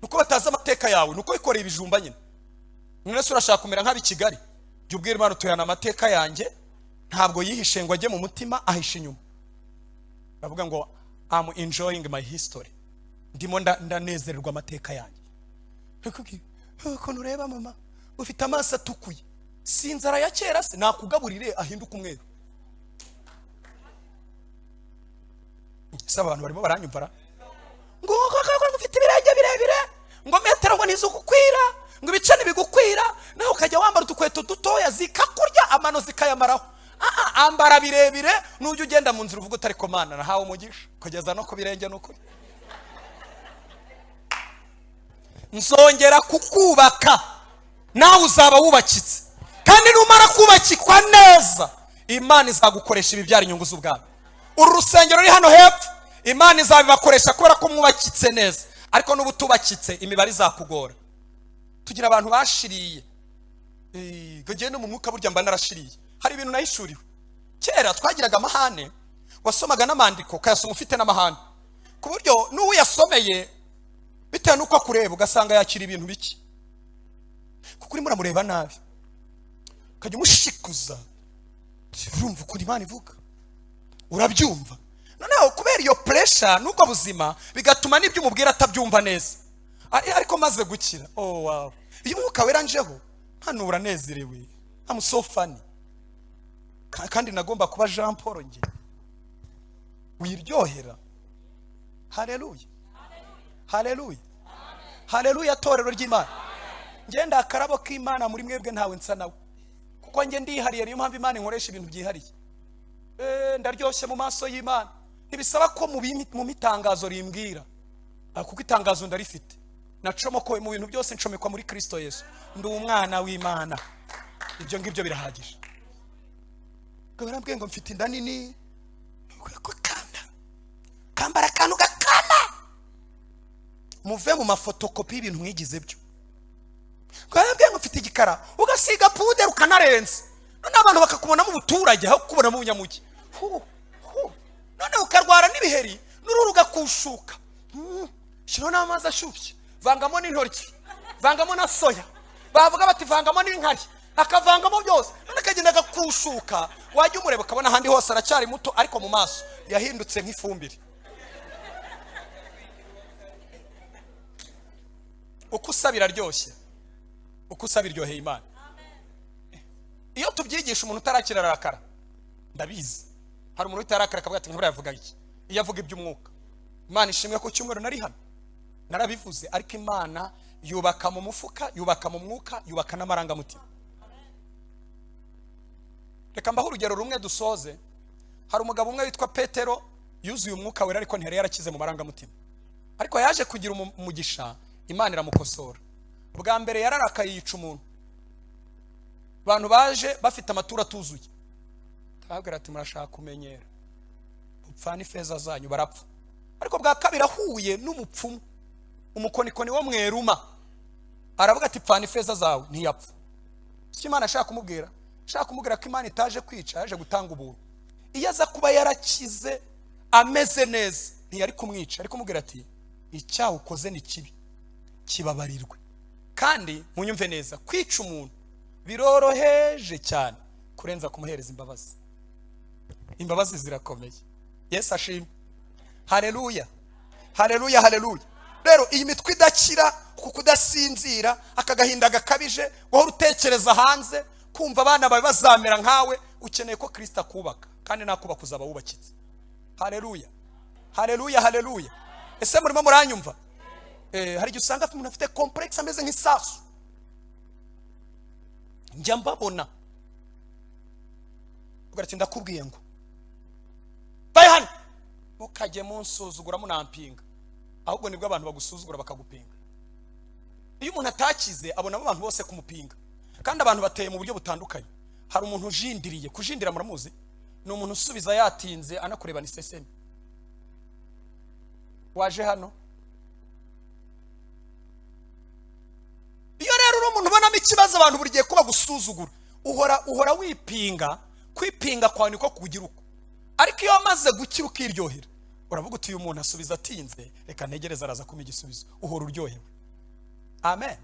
nuko batazi amateka yawe, nuko ikoreye ibijumba nyine. Mwese urashaka kumera nk'abi Kigali, jya ubwira Imana utuyana amateka yanjye, ntabwo yihishe ngo ajye mu mutima, ahishe inyuma. Bavuga ngo I'm enjoying my history, ndimo ndanezererwa amateka yanjye. Ukuntu ureba mama ufite amaso atukuye, si inzara ya kera se, nakugaburire ahinduka umweru. Saba abantu barimo baranyumvara ngo ufite ibirenge birebire, ngo metero ngo ntizugukwira, ngo ibice ntibigukwira, nawe ukajya wambara utukweto dutoya zikakurya amano zikayamaraho. Ambara birebire n'ujya ugenda mu nzira uvuga utari komana nahawe umugisha kugeza no ku birenge n'ukuri. Nzongera kukubaka, nawe uzaba wubakitse, kandi numara kubakikwa neza Imana izagukoresha ibibyara inyungu z'ubwami. Uru rusengero ruri hano hepfo Imana izabibakoresha kubera ko mwubakitse neza, ariko n'ubu tubakitse imibare izakugora. Tugira abantu bashiriye, gagende mu mwuka burya mba narashiriye. Hari ibintu nayishuriwe kera, twagiraga amahane, wasomaga n'amandiko kayasoma ufite n'amahane, ku buryo n'uwo yasomeye bitewe nuko akureba ugasanga yakira ibintu biki, kuko urimo uramureba nabi, ukajya umushikuza. Urumva ukuntu Imana ivuga, urabyumva. Noneho kubera iyo pressure n'ubwo buzima bigatuma n'ibyo umubwira atabyumva neza. Ariko maze gukira, oh wow, iyo umwuka wera njeho hano uranezerewe, I'm so funny. Kandi nagomba kuba Jean Paul nge wiryohera. Haleluya, haleluya, haleluya. Torero ry'Imana, ngenda akarabo k'Imana muri mwebwe ntawe nsa nawe, kuko nge ndihariye, niyo mpamvu Imana inkoresha ibintu byihariye. Ndaryoshye mu maso y'Imana, ntibisaba ko mu mitangazo rimbwira, kuko itangazo ndarifite. Nacomokowe mu bintu byose, ncomekwa muri Kristo Yesu, ndi umwana w'Imana. Ibyo ngibyo birahagije. Barambwiye ngo mfite inda nini, ko kambara akantu gakana, muve mu mafotokopi y'ibintu mwigize byo. Barambwiye ngo mfite igikara, ugasiga puder ukanarenza, none abantu bakakubona mu buturage aho kubona mu nyamugi. None ukarwara n'ibiheri n'uruhu rugakushuka. Shiro n'amazi ashyushye, vangamo n'intoryi, vangamo na soya, bavuga bati vangamo n'inkari, akavangamo byose, none kagenda gakushuka. Wajya umureba ukabona handi hose aracyari muto, ariko mu maso yahindutse nk'ifumbire. Uko usabira ryoshye, uko usabira iryoheye Imana. Iyo tubyigisha umuntu utarakira arakara, ndabizi hari umuntu utarakara akavuga ati nkabura yavuga iki. Iyo avuga iby'umwuka, Imana ishimwe ko cyumweru nari hano narabivuze, ariko Imana yubaka mu mufuka, yubaka mu mwuka, yubaka n'amarangamutima. Reka mbaho urugero rumwe dusoze. Hari umugabo umwe witwa Petero, yuzuye umwuka wera ariko ntiyari yarakize mu marangamutima, ariko yaje kugira umugisha, Imana iramukosora. Bwa mbere yararakaye yica umuntu, abantu baje bafite amaturo atuzuye, tababwira ati murashaka kumenyera, upfana ifeza zanyu, barapfa. Ariko bwa kabiri ahuye n'umupfumu, umukonikoni wo mweruma, aravuga ati pfana ifeza zawe, ntiyapfa. Icyo Imana ashaka kumubwira, ashaka kumubwira ko Imana itaje kwica, yaje gutanga ubuntu. Iyo aza kuba yarakize ameze neza, ntiyari kumwica, ariko kumubwira ati icyaha ukoze ni kibi, kibabarirwe. Kandi munyumve neza, kwica umuntu biroroheje cyane kurenza kumuhereza imbabazi. Imbabazi zirakomeye. Yesu ashimwe. Haleluya, haleluya, haleluya. Rero iyi mitwe idakira, kuko udasinzira, akagahinda gakabije, wowe utekereza hanze, kumva abana bawe bazamera nkawe, ukeneye ko Kristo akubaka, kandi nakubaka uzaba wubakitse. Haleluya, haleluya, haleluya. Ese murimo muranyumva? Hari igihe usanga umuntu afite complex ameze nk'isasu, njya mbabona ugarati ndakubwiye ngo baye hano, mukajye munsuzugura munampinga, ahubwo nibwo abantu bagusuzugura bakagupinga. Iyo umuntu atakize abona abantu bose kumupinga, kandi abantu bateye mu buryo butandukanye. Hari umuntu ujindiriye, kujindira muramuzi, ni umuntu usubiza yatinze anakureba ni sesemi. Waje hano iyo rero uri umuntu ubonamo ikibazo abantu buri gihe kuba gusuzugura, uhora wipinga. Kwipinga kwawe niko kugira uko, ariko iyo wamaze gukira ukiryohera uravuga uti uyu muntu asubiza atinze, reka ntegereza araza kumpa igisubizo. Uhora uryohewe. Amen.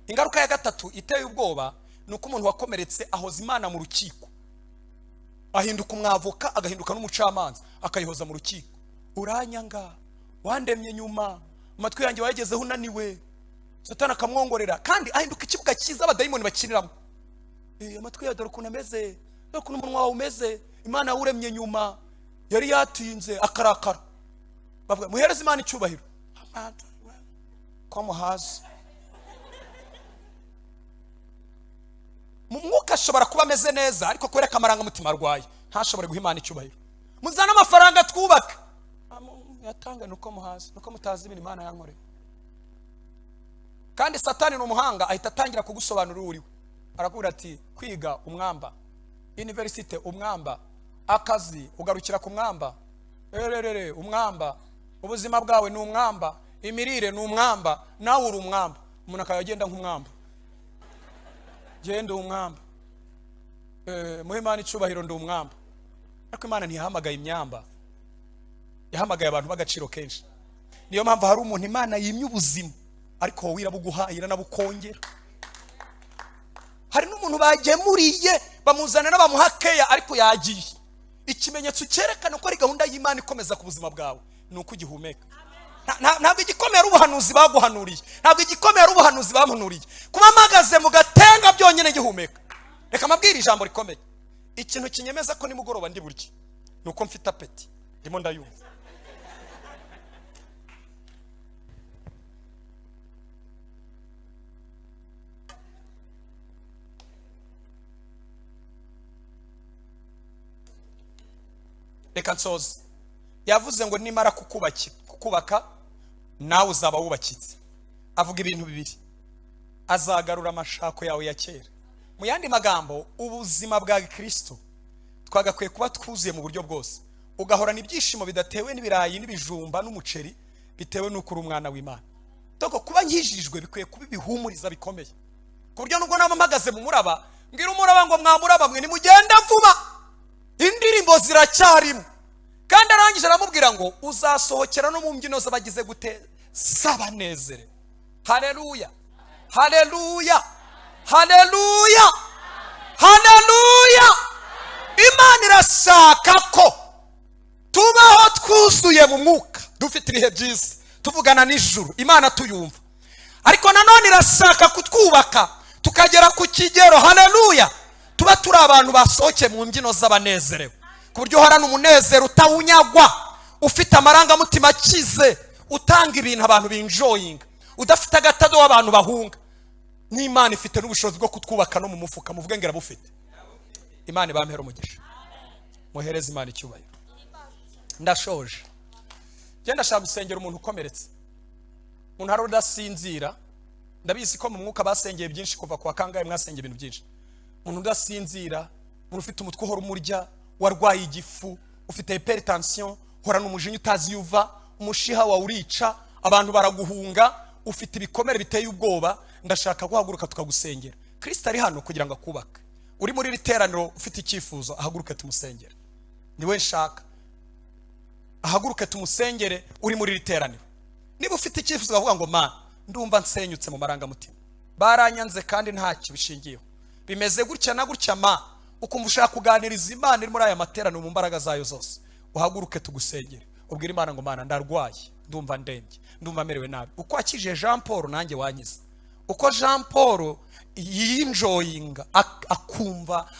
Ingaruka ya gatatu iteye ubwoba ni uko umuntu wakomeretse ahoza Imana mu rukiko, ahinduka umwavoka, agahinduka n'umucamanza, akayihoza mu rukiko. Uranyanga, wandemye nyuma, amatwi yanjye wayegezeho unaniwe, Satani akamwongorera, kandi ahinduka ikibuga cyiza abadayimoni bakiniramo. Amatwi yawe dore ukuntu ameze, dore ukuntu umunwa wawe umeze, Imana yawuremye nyuma, yari yatinze, akarakara. Bavuga muhereze Imana icyubahiro. Come hasi. Mu mwuka ashobora kuba ameze neza, ariko kwereka amarangamutima arwaye ntashobore guha Imana icyubahiro. Muzana amafaranga twubaka, yatanga nuko muhazi, nuko mutazi ibintu Imana yankoreye. Kandi Satani n'umuhanga ahita atangira kugusobanurira uriwe. Arakubwira ati kwiga umwamba, university umwamba, akazi ugarukira ku mwamba, umwamba, ubuzima bwawe ni umwamba, imirire ni umwamba, nawe uri umwamba. Umuntu akagenda nk'umwamba, genda umwamba, muhe Imana icubahiro ndi umwamba. Ariko Imana ntiyahamagaye imyamba, yahamagaye abantu b'agaciro kenshi. Niyo mpamvu hari umuntu Imana yimye ubuzima, ariko wowe irabuguhaye iranabukongera. Hari n'umuntu bagemuriye bamuzana n'abamuhakeya, ariko yagiye. Ikimenyetso cyerekana ko ari gahunda y'Imana ikomeza ku buzima bwawe ni uko ugihumeka. Ntabwo igikomeye ari ubuhanuzi baguhanuriye, ntabwo igikomeye ari ubuhanuzi bamuhanuriye. Kuba mpagaze mu gatenga byonyine gihumeka. Reka mabwire ijambo rikomeye. Ikintu kinyemeza ko nimugoroba ndi buryo nuko mfite apeti, ndimo ndayumva. Reka nsoze. Yavuze ngo nimara kukubaka nawe uzaba wubakitse. Avuga ibintu bibiri: azagarura amashako yawe ya kera. Mu yandi magambo, ubuzima bwa Kristo twagakwiye kuba twuzuye mu buryo bwose, ugahorana ibyishimo bidatewe n'ibirayi n'ibijumba n'umuceri, bitewe n'uko uri umwana w'Imana. Toko kuba nkijijwe bikwiye kuba ibihumuriza bikomeye, ku buryo nubwo naba mpagaze mu muraba, mbwira umuraba ngo mwamuraba mwe nimugenda vuba, indirimbo ziracyarimo. Kandi arangije aramubwira ngo uzasohokera no mu mbyino z'abagize gute sabanezere. Haleluya, haleluya, haleluya, haleluya. Imana irashaka ko tubaho twuzuye mu mwuka, dufite ibihe byiza, tuvugana n'ijuru, Imana tuyumva. Ariko nanone irashaka kutwubaka tukagera ku kigero, haleluya, tuba turi abantu basohoke mu mbyino z'abanezerewe, ku buryo uhorana umunezero utawunyagwa, ufite amarangamutima akize, utanga ibintu abantu binjoyinga, udafite agatado w'abantu bahunga. N'Imana ifite n'ubushobozi bwo kutwubaka no mu mufuka, muvuge ngo irabufite. Imana ibampera umugisha, muhereze Imana icyubahiro. Ndashoje. Genda shaka gusengera umuntu ukomeretse, umuntu hari udasinzira. Ndabizi ko mu mwuka basengeye byinshi, kuva kwa kangahe mwasengeye ibintu byinshi. Umuntu udasinzira, umuntu ufite umutwe uhora umurya, warwaye igifu, ufite hypertension, horana umujinya utazi yuva, umushiha wa urica, abantu baraguhunga, ufite ibikomere biteye ubwoba. Ndashaka guhaguruka tukagusengera. Kristo ari hano kugira ngo akubake. Uri muri riteraniro ufite icyifuzo, ahaguruke tumusengere. Niwe nshaka, ahaguruke tumusengere uri muri riteraniro. Niba ufite icyifuzo ukavuga ngo Mana, ndumva nsenyutse mu marangamutima, baranyanze kandi ntacyo bishingiyeho, bimeze gutya na gutya, ma ukumva ushaka kuganiriza Imana iri muri aya materaniro mu mbaraga zayo zose, uhaguruke tugusengere. Ubwira Imana ngo Mana, ndarwaye, ndumva ndembye, ndumva merewe nabi. Uko akije Jean Paul nanjye wanyiza, uko Jean Paul yinjoyinga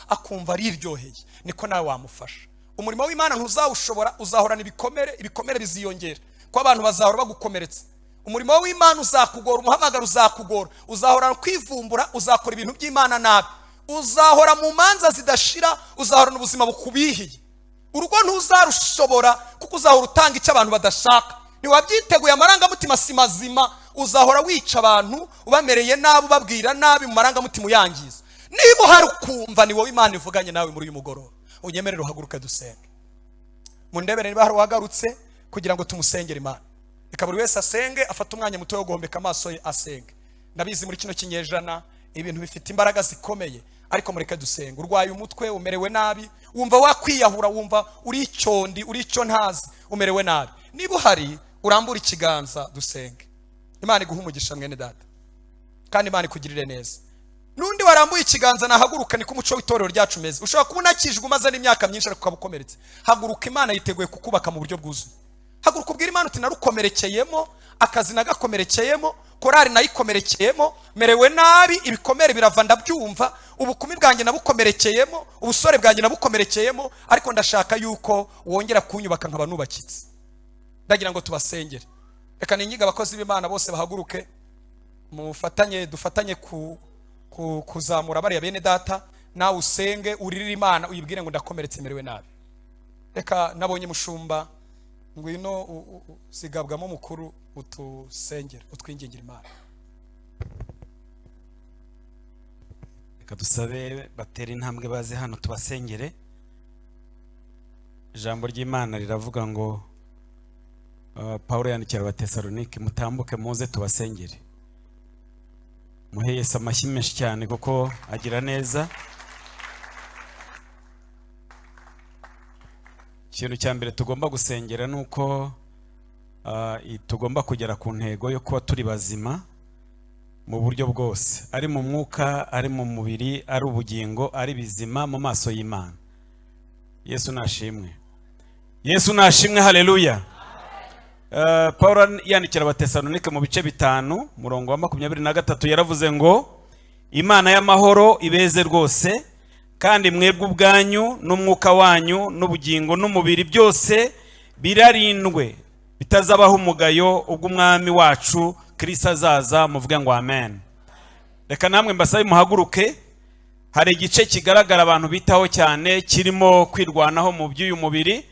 akumva ariryoheye, niko nawe wamufasha. Umurimo w'Imana ntuzawushobora, uzahorana ibikomere biziyongera, ko abantu bazahora bagukomeretsa. Umurimo w'Imana uzakugora, umuhamagaro uzakugora, uzahora kwivumbura, uzakora ibintu by'Imana nabi, uzahora mu manza zidashira, uzahora n'ubuzima bukubihiye. Urugo ntuzarushobora, kuko uzahora utanga icyo abantu badashaka. Niwabyiteguye, amarangamutima si mazima, uzahora wica abantu, ubamereye nabi, ubabwira nabi, mu marangamutima uyangiza. Niba uhari ukumva ni wowe Imana ivuganye nawe muri uyu mugoroba, unyemerere uhaguruke dusenge. Mundebere niba hari uwagarutse kugira ngo tumusengere Imana. Reka buri wese asenge, afata umwanya muto wo guhombeka amaso ye asenge. Ndabizi muri kino kinyejana ibintu bifite imbaraga zikomeye, ariko mureke dusenge. Urwaye umutwe, umerewe nabi, wumva wakwiyahura, wumva uri icyondi, uri icyo ntazi, umerewe nabi, niba uhari urambura ikiganza dusenge. Imana iguhumugisha mwene data, kandi Imana ikugirire neza. Nundi warambuye ikiganza nahaguruka, niko umuco w'itorero ryacu meze. Ushobora kubona kijwe umaze n'imyaka myinshi ariko ukabukomeretse. Haguruka, Imana yiteguye kukubaka mu buryo bwuzuye. Haguruka ubwira Imana uti narukomerekeyemo, akazi nagakomerekeyemo, korari nayikomerekeyemo, merewe nabi, ibikomere birava ndabyumva, ubukumi bwanjye nabukomerekeyemo, ubusore bwanjye nabukomerekeyemo, ariko ndashaka yuko wongera kunyubaka nkaba nubakitse. Ndagira ngo tubasengere. Reka ninyiga abakozi b'Imana bose bahaguruke, dufatanye kuzamura bariya bene data, nawe usenge uririre Imana uyibwire ngo ndakomeretse merewe nabi. Reka nabonye mushumba ngwino sigabwamo mukuru utusengera, utwingingira Imana. Reka dusabe batera intambwe baze hano tubasengere. Ijambo ry'Imana riravuga ngo Paul yandikira Abatesalonike, mutambuke muze tubasengere. Muhe Yesu amashyi menshi cyane kuko agira neza. Ikintu cya mbere tugomba gusengera nuko tugomba kugera ku ntego yo kuba turi bazima mu buryo bwose, ari mu mwuka, ari mu mubiri, ari ubugingo, ari bizima mu maso y'Imana. Yesu nashimwe. Yesu nashimwe, haleluya. Paul yandikira Abatesalonike mu bice 5 murongo wa 23 yaravuze ngo Imana y'amahoro ibeze rwose, kandi mwebwe ubwanyu n'umwuka wanyu n'ubugingo n'umubiri byose birarindwe bitazabaho umugayo ubw'umwami wacu Kristo azaza. Muvuge ngo amen. Reka namwe mbasabe muhaguruke. Hari igice kigaragara abantu bitaho cyane, kirimo kwirwanaho mu by'uyu mubiri,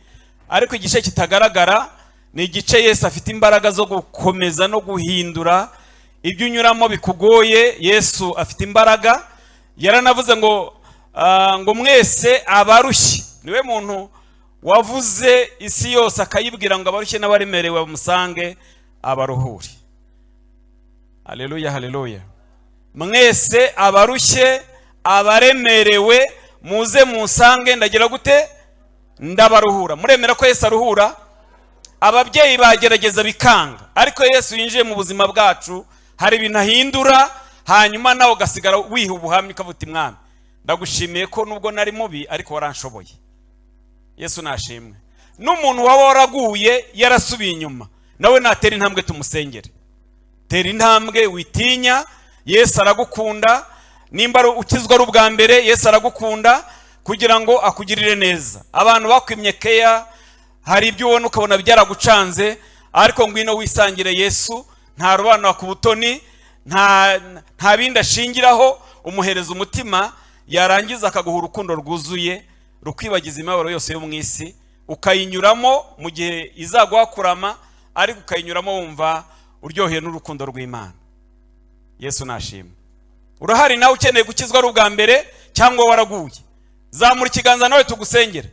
ariko igice kitagaragara ni igice Yesu afite imbaraga zo gukomeza no guhindura ibyo unyuramo bikugoye. Yesu afite imbaraga. Yaranavuze ngo mwese abarushye, niwe muntu wavuze isi yose akayibwira ngo abarushye n'abaremerewe bamusange abaruhure. Haleluya, haleluya. Mwese abarushye abaremerewe muze musange ndagira gute? Ndabaruhura. Muremera ko Yesu aruhura? Ababyeyi bagerageza bikanga, ariko Yesu yinjiye mu buzima bwacu, hari ibintu ahindura, hanyuma nawe ugasigara wiha ubuhamya ukavuga Mwami ndagushimiye ko nubwo nari mubi ariko waranshoboye. Yesu nashimwe. N'umuntu waba waraguye yarasubiye inyuma, nawe natera intambwe tumusengere. Tera intambwe witinya, Yesu aragukunda. Nimba ukizwa ari ubwa mbere, Yesu aragukunda kugira ngo akugirire neza. Abantu bakwimye keya, hari ibyo ubona ukabona byaragucanze, ariko ngwino wisangire Yesu. Nta rubana ku butoni, nta bindi ashingiraho, umuhereza umutima, yarangiza akaguha urukundo rwuzuye rukwibagiza imibabaro yose yo mu isi, ukayinyuramo mu gihe izaguha kurama, ariko ukayinyuramo wumva uryoheye n'urukundo rw'Imana. Yesu nashimwe. Urahari nawe ukeneye gukizwa ari ubwa mbere cyangwa waraguye, zamura ikiganza nawe tugusengere.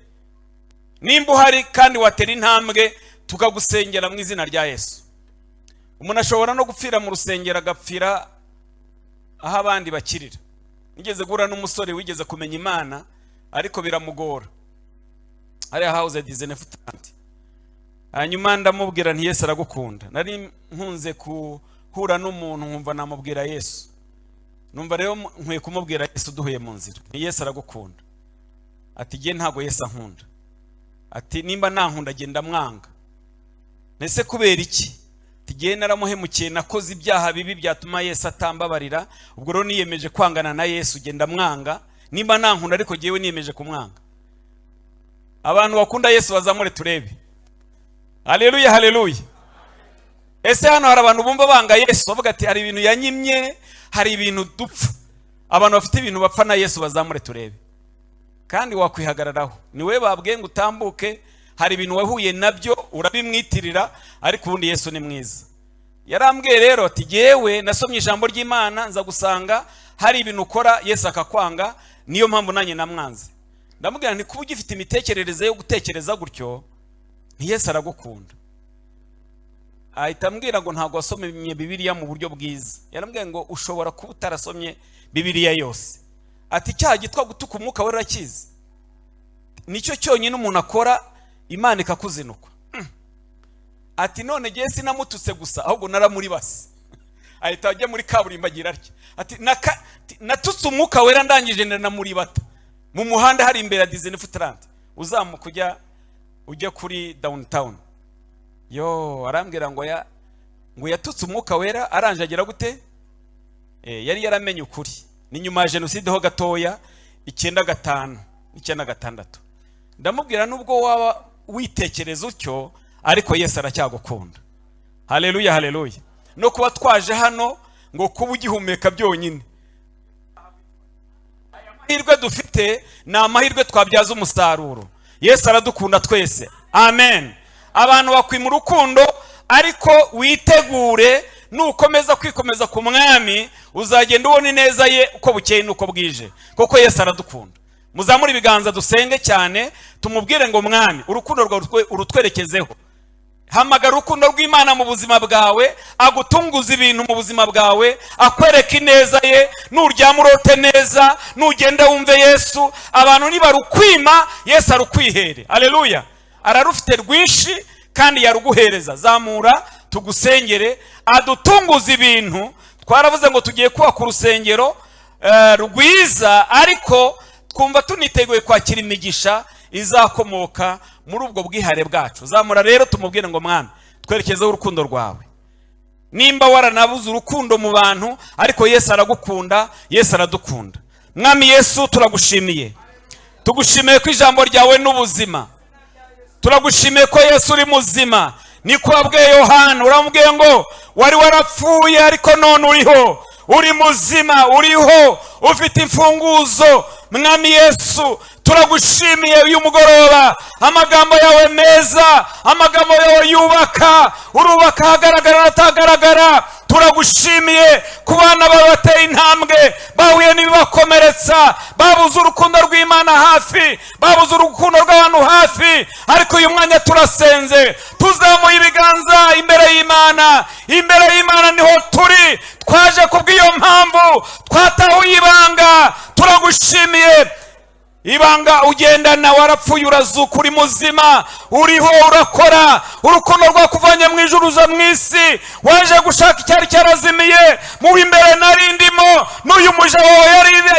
Nimba uhari kandi watera intambwe tukagusengera mu izina rya Yesu. Umuntu ashobora no gupfira mu rusengero, agapfira aho abandi bakirira. Nigeze gura n'umusore wigeze kumenya Imana ariko biramugora, ari house disenefutanti. Hanyuma ndamubwira nti Yesu aragukunda. Nari nkunze kuhura n'umuntu nkumva namubwira Yesu, numva rero nkwiye kumubwira Yesu duhuye mu nzira, ni Yesu aragukunda. Ati giye ntago Yesu ankunda. Ati nimba nankunda genda mwanga. Nese kubera iki? Tigiye naramuhemukiye, nakoze ibyaha bibi byatuma Yesu atambabarira, ubwo rero niyemeje kwangana na Yesu, genda mwanga. Nimba nankunda ariko giyewe niyemeje kumwanga. Abantu bakunda Yesu bazamure turebe. Haleluya, haleluya. Ese hano hari abantu bumva banga Yesu bavuga ati hari ibintu yanyimye, hari ibintu dupfa. Abantu bafite ibintu bapfa na Yesu bazamure turebe. Kandi wakwihagararaho, niwe babwiye ngo utambuke. Hari ibintu wahuye nabyo urabimwitirira, ariko ubundi Yesu ni mwiza. Yarambwiye rero ati yewe nasomye ijambo ry'Imana nza gusanga hari ibintu ukora Yesu akakwanga, niyo mpamvu nanjye namwanze. ndamubwira nti kuba ugifite imitekerereze yo gutekereza gutyo Yesu aragukunda. Ahita ambwira ngo ntabwo wasomye Bibiliya mu buryo bwiza. Yarambwiye ngo ushobora kuba utarasomye Bibiliya yose. Ati icyaha gitwa gutuka umwuka wera urakizi. Nicyo cyonyine umuntu akora Imana ikakuzinukwa. Ati none giye sinamututse gusa ahubwo naramuri basi. Ahita ajya muri kaburimbo agira atya. Ati natutse umwuka wera ndangije namuri bata. Mu muhanda hari imbere ya Disney Futrand. Uzamuka ujya kuri downtown. Yo arambwira ngo yatutse umwuka wera aranje agira gute? Yari yaramenye ukuri. Ni nyuma ya jenoside ho gatoya 95 96. Ndamubwira nubwo waba witekereza utyo ariko Yesu aracyagukunda. Haleluya haleluya. No kuba twaje hano ngo kuba ugihumeka byonyine. Amahirwe dufite ni amahirwe twabyaza umusaruro. Yesu aradukunda twese. Amen. Abantu bakwima urukundo ariko witegure nukomeza kwikomeza ku mwami uzagenda ubona neza ye uko bukeye nuko bwije kuko Yesu aradukunda. Muzamura ibiganza dusenge cyane tumubwire ngo mwami urukundo rwawe urutwerekezeho. Hamagara urukundo rw'Imana mu buzima bwawe, agutunguza ibintu mu buzima bwawe, akwereka ineza ye, nuryama urote neza, nugenda wumve Yesu. Abantu nibarukwima Yesu arukwihere. Haleluya. Ararufite rwinshi kandi yaruguhereza. Zamura tugusengere adutunguza ibintu. Twaravuze ngo tugiye kubaka urusengero rwiza ariko twumva tuniteguye kwakira imigisha izakomoka muri ubwo bwihare bwacu. Zamura rero tumubwire ngo mwami twerekezeho urukundo rwawe. Nimba waranabuze urukundo mu bantu ariko Yesu aragukunda, Yesu aradukunda. Mwami Yesu turagushimiye. Tugushimiye ko ijambo ryawe n'ubuzima. Turagushimiye ko Yesu uri muzima. Niko wabwiye Yohana uramubwiye ngo wari warapfuye ariko none uriho. Uri muzima, uriho, ufite imfunguzo. Mwami Yesu turagushimiye uyu mugoroba. Amagambo yawe meza, amagambo yawe yubaka, urubaka hagaragara n'atagaragara. Turagushimiye ku bana bawe bateye intambwe, bahuye n'ibibakomeretsa, babuze urukundo rw'Imana hafi, babuze urukundo rw'abantu hafi, ariko uyu mwanya turasenze tuzamuye ibiganza imbere y'Imana. Imbere y'Imana niho turi, twaje kubw'iyo mpamvu twatahuye ibanga. Turagushimiye ibanga ugendana, warapfuye urazuka, uri muzima, uriho, urakora. Urukundo rwakuvanye mu ijuru uza mu isi, waje gushaka icyari cyarazimiye. Mu imbere narindimo, n'uyu muja wawe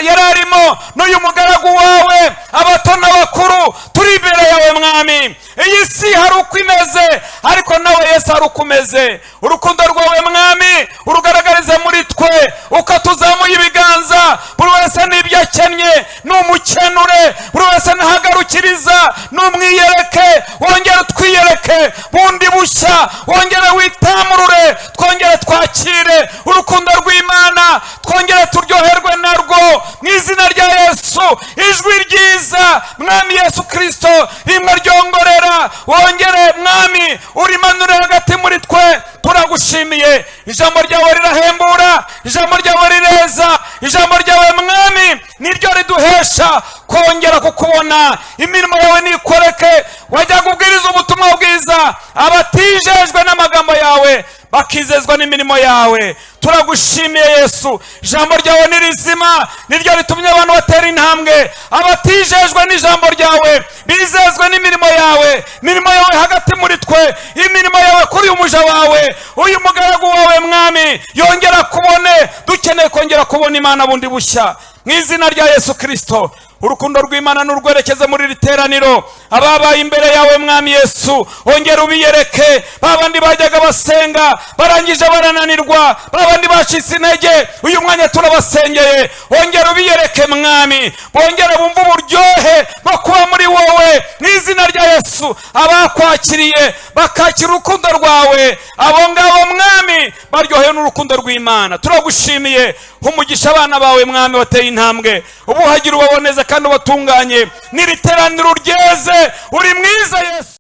yari arimo, n'uyu mugaragu wawe, abato n'abakuru, turi imbere yawe mwami. Iyi si hari uko imeze ariko nawe Yesu hari uko umeze. Urukundo rwawe mwami urugaragarize muri twe, ukatuzamuye ibiganza. Buri wese n'ibyo akennye n'umukenure, buri wese nahagarukiriza n'umwiyereke. Wongere twiyereke bundi bushya, wongere witamurure, twongere twakire urukundo rw'Imana, twongere turyoherwe narwo mu izina rya Yesu. Ijwi ryiza mwami Yesu Kristo rimwe ryongorera, wongere mwami urimanure hagati muri twe. Turagushimiye, ijambo ryawe rirahembura, ijambo ryawe rireza, ijambo ryawe mwami niryo riduhesha kongera kukubona. Imirimo yawe nikoreke, wajya kubwiriza ubutumwa bwiza abatijejwe n'amagambo yawe bakizezwa n'imirimo yawe. Turagushimiye Yesu, ijambo ryawe ni rizima, niryo ritumye abantu batera intambwe. Abatijejwe n'ijambo ryawe bizezwe n'imirimo yawe. Imirimo yawe hagati muri twe, imirimo yawe kuri uyu muja wawe, uyu mugaragu wawe mwami yongera kubone. Dukeneye kongera kubona Imana bundi bushya mu izina rya Yesu Kristo. Urukundo rw'Imana nurwerekeze muri riteraniro. Ababaye imbere yawe mwami Yesu ongera ubiyereke. Babandi bajyaga basenga barangije barananirwa, babandi bacitse intege, uyu mwanya turabasengeye. Ongera ubiyereke mwami, bongere bumva uburyohe bwo kuba muri wowe mu izina rya Yesu. Abakwakiriye bakakira urukundo rwawe, abo ngabo mwami baryohewe n'urukundo rw'Imana. Turagushimiye, umugisha abana bawe mwami bateye intambwe, ubuhagira ubaboneze kandi ubatunganye. Niriteraniro ryeze, uri mwiza Yesu.